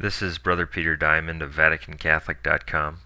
This is Brother Peter Diamond of vaticancatholic.com.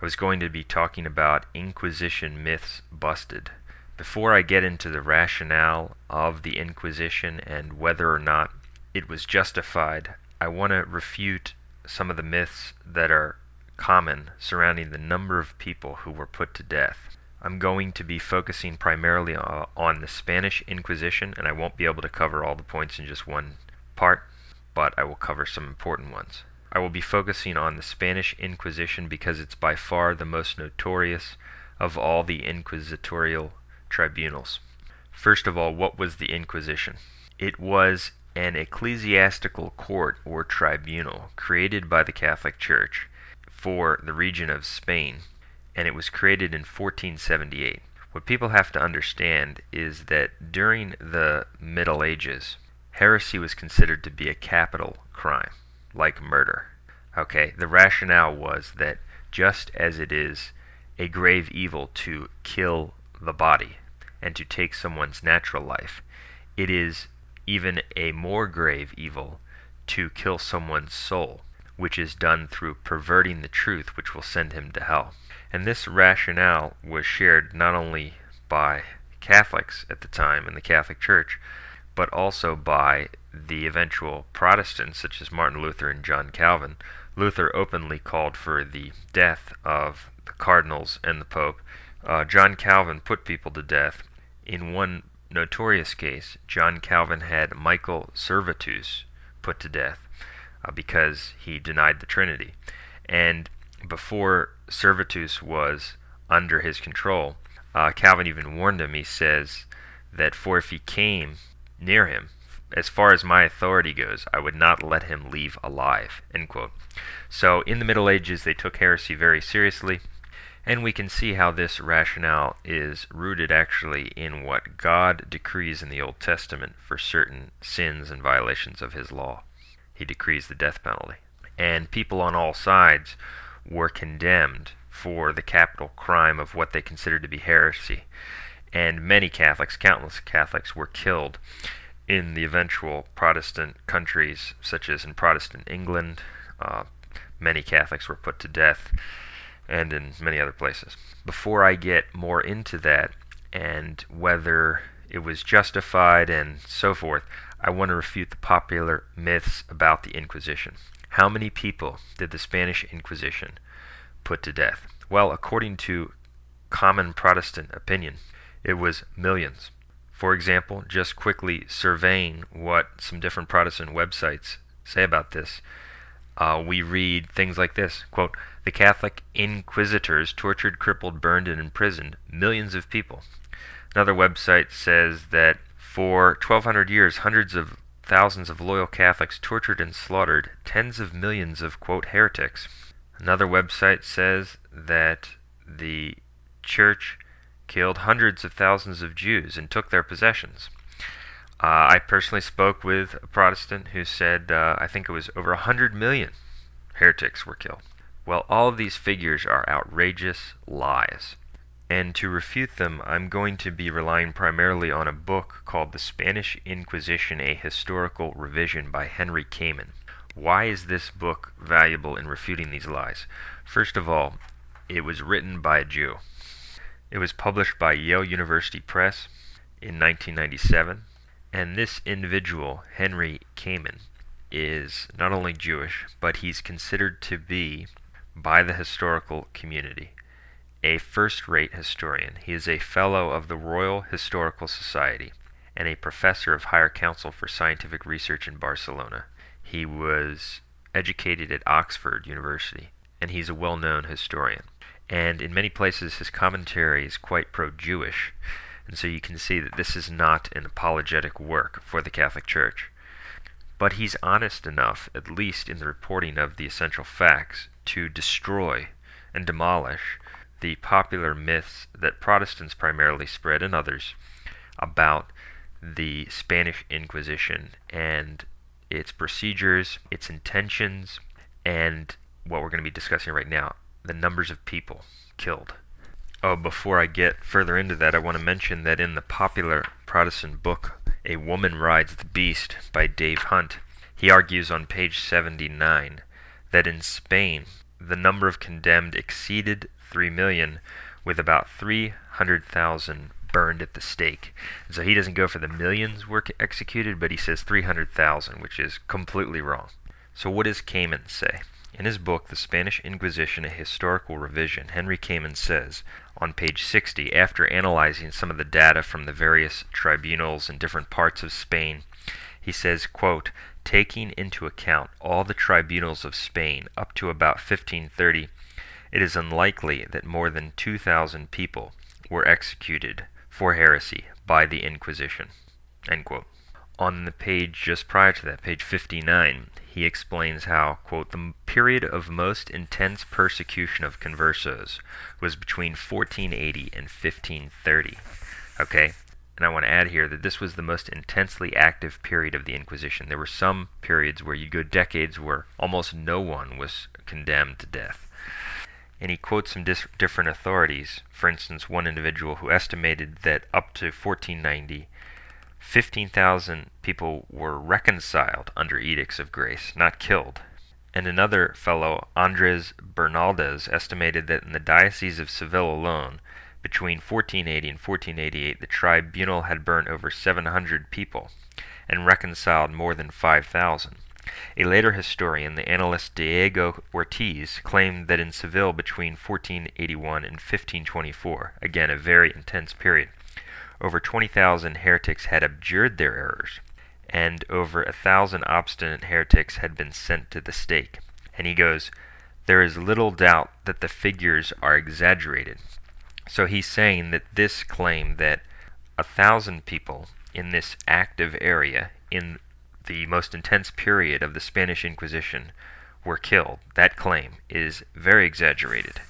I was going to be talking about Inquisition myths busted. Before I get into the rationale of the Inquisition and whether or not it was justified, I want to refute some of the myths that are common surrounding the number of people who were put to death. I'm going to be focusing primarily on the Spanish Inquisition, and I won't be able to cover all the points in just one part, but I will cover some important ones. I will be focusing on the Spanish Inquisition because it's by far the most notorious of all the inquisitorial tribunals. First of all, what was the Inquisition? It was an ecclesiastical court or tribunal created by the Catholic Church for the region of Spain, and it was created in 1478. What people have to understand is that during the Middle Ages, heresy was considered to be a capital crime, like murder. Okay, the rationale was that just as it is a grave evil to kill the body and to take someone's natural life, it is even a more grave evil to kill someone's soul, which is done through perverting the truth, which will send him to hell. And this rationale was shared not only by Catholics at the time in the Catholic Church, but also by the eventual Protestants, such as Martin Luther and John Calvin. Luther openly called for the death of the cardinals and the Pope. John Calvin put people to death. In one notorious case, John Calvin had Michael Servetus put to death because he denied the Trinity. And before Servetus was under his control, Calvin even warned him. He says that for if he came near him, as far as my authority goes, I would not let him leave alive, end quote. So in the Middle Ages, they took heresy very seriously, and we can see how this rationale is rooted actually in what God decrees in the Old Testament for certain sins and violations of his law. He decrees the death penalty. And people on all sides were condemned for the capital crime of what they considered to be heresy. And many Catholics, countless Catholics, were killed in the eventual Protestant countries, such as in Protestant England. Many Catholics were put to death, and in many other places. Before I get more into that, and whether it was justified and so forth, I want to refute the popular myths about the Inquisition. How many people did the Spanish Inquisition put to death? Well, according to common Protestant opinion, it was millions. For example, just quickly surveying what some different Protestant websites say about this, we read things like this, quote, "The Catholic inquisitors tortured, crippled, burned, and imprisoned millions of people." Another website says that for 1,200 years, hundreds of thousands of loyal Catholics tortured and slaughtered tens of millions of, quote, heretics. Another website says that the Church killed hundreds of thousands of Jews and took their possessions. I personally spoke with a Protestant who said I think it was over 100 million heretics were killed. Well, all of these figures are outrageous lies. And to refute them, I'm going to be relying primarily on a book called The Spanish Inquisition, A Historical Revision by Henry Kamen. Why is this book valuable in refuting these lies? First of all, it was written by a Jew. It was published by Yale University Press in 1997, and this individual, Henry Kamen, is not only Jewish, but he's considered to be, by the historical community, a first-rate historian. He is a fellow of the Royal Historical Society and a professor of Higher Council for Scientific Research in Barcelona. He was educated at Oxford University, and he's a well-known historian. And in many places his commentary is quite pro-Jewish, and so you can see that this is not an apologetic work for the Catholic Church. But he's honest enough, at least in the reporting of the essential facts, to destroy and demolish the popular myths that Protestants primarily spread and others about the Spanish Inquisition and its procedures, its intentions, and what we're going to be discussing right now, the numbers of people killed. Oh, before I get further into that, I want to mention that in the popular Protestant book, A Woman Rides the Beast by Dave Hunt, he argues on page 79 that in Spain the number of condemned exceeded 3 million, with about 300,000 burned at the stake. And so he doesn't go for the millions were executed, but he says 300,000, which is completely wrong. So what does Kamen say? In his book, The Spanish Inquisition, A Historical Revision, Henry Kamen says, on page 60, after analyzing some of the data from the various tribunals in different parts of Spain, he says, quote, taking into account all the tribunals of Spain up to about 1530, it is unlikely that more than 2,000 people were executed for heresy by the Inquisition, end quote. On the page just prior to that, page 59, he explains how, quote, the period of most intense persecution of conversos was between 1480 and 1530. Okay? And I want to add here that this was the most intensely active period of the Inquisition. There were some periods where you go decades where almost no one was condemned to death. And he quotes some different authorities. For instance, one individual who estimated that up to 1490, 15,000 people were reconciled under edicts of grace, not killed. And another fellow, Andres Bernaldez, estimated that in the Diocese of Seville alone, between 1480 and 1488, the tribunal had burnt over 700 people and reconciled more than 5,000. A later historian, the annalist Diego Ortiz, claimed that in Seville between 1481 and 1524, again a very intense period, over 20,000 heretics had abjured their errors, and over 1,000 obstinate heretics had been sent to the stake. And he goes, there is little doubt that the figures are exaggerated. So he's saying that this claim that 1,000 people in this active area in the most intense period of the Spanish Inquisition were killed, that claim is very exaggerated.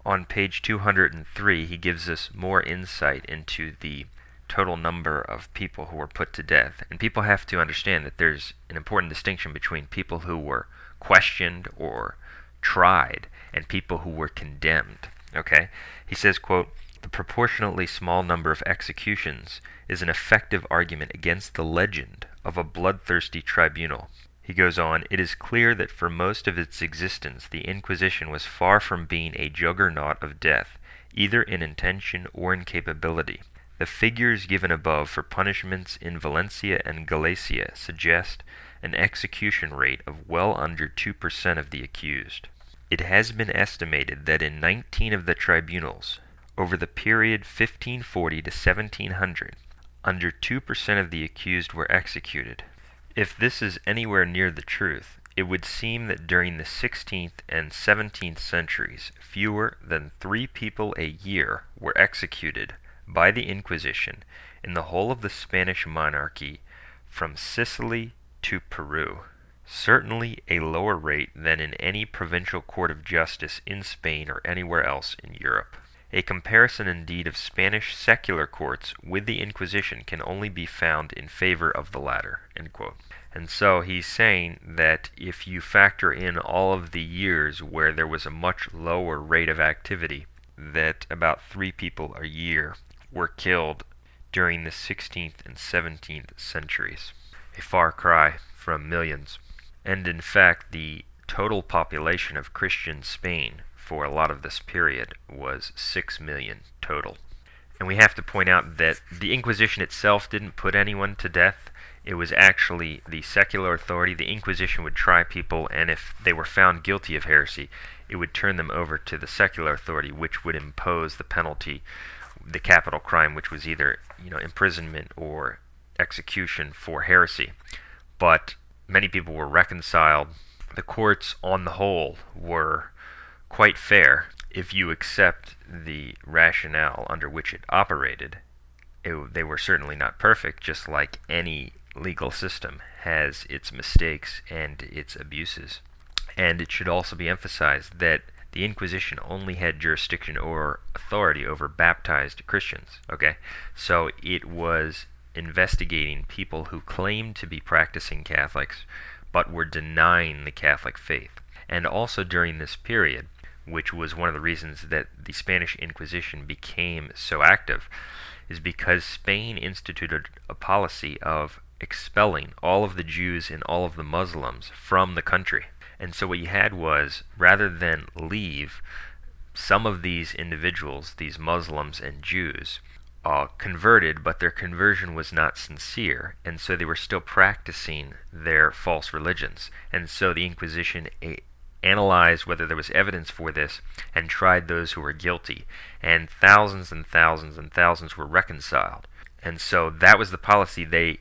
On page 203, he gives us more insight into the total number of people who were put to death. And people have to understand that there's an important distinction between people who were questioned or tried and people who were condemned. Okay? He says, quote, the proportionately small number of executions is an effective argument against the legend of a bloodthirsty tribunal. He goes on, it is clear that for most of its existence the Inquisition was far from being a juggernaut of death, either in intention or in capability. The figures given above for punishments in Valencia and Galicia suggest an execution rate of well under 2% of the accused. It has been estimated that in 19 of the tribunals, over the period 1540 to 1700, under 2% of the accused were executed. If this is anywhere near the truth, it would seem that during the 16th and 17th centuries, fewer than 3 people a year were executed by the Inquisition in the whole of the Spanish monarchy from Sicily to Peru. Certainly a lower rate than in any provincial court of justice in Spain or anywhere else in Europe. A comparison indeed of Spanish secular courts with the Inquisition can only be found in favor of the latter, end quote. And so he's saying that if you factor in all of the years where there was a much lower rate of activity, that about 3 people a year were killed during the 16th and 17th centuries. A far cry from millions. And in fact, the total population of Christian Spain for a lot of this period was 6 million total. And we have to point out that the Inquisition itself didn't put anyone to death. It was actually the secular authority. The Inquisition would try people, and if they were found guilty of heresy, it would turn them over to the secular authority, which would impose the penalty, the capital crime, which was either imprisonment or execution for heresy. But many people were reconciled. The courts, on the whole, were quite fair if you accept the rationale under which it operated. They were certainly not perfect, just like any legal system has its mistakes and its abuses. And it should also be emphasized that the Inquisition only had jurisdiction or authority over baptized Christians. Okay? So it was investigating people who claimed to be practicing Catholics but were denying the Catholic faith. And also during this period, which was one of the reasons that the Spanish Inquisition became so active, is because Spain instituted a policy of expelling all of the Jews and all of the Muslims from the country. And so what you had was, rather than leave, some of these individuals, these Muslims and Jews, converted, but their conversion was not sincere, and so they were still practicing their false religions. And so the Inquisition analyzed whether there was evidence for this and tried those who were guilty, and thousands and thousands and thousands were reconciled. And so that was the policy. They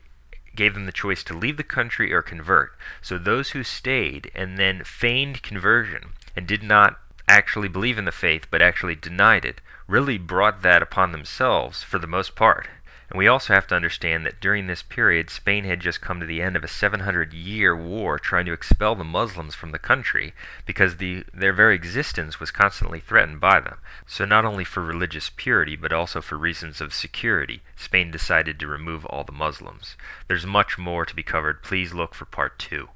gave them the choice to leave the country or convert. So those who stayed and then feigned conversion and did not actually believe in the faith but actually denied it really brought that upon themselves for the most part. And we also have to understand that during this period, Spain had just come to the end of a 700-year war trying to expel the Muslims from the country because their very existence was constantly threatened by them. So not only for religious purity, but also for reasons of security, Spain decided to remove all the Muslims. There's much more to be covered. Please look for part 2.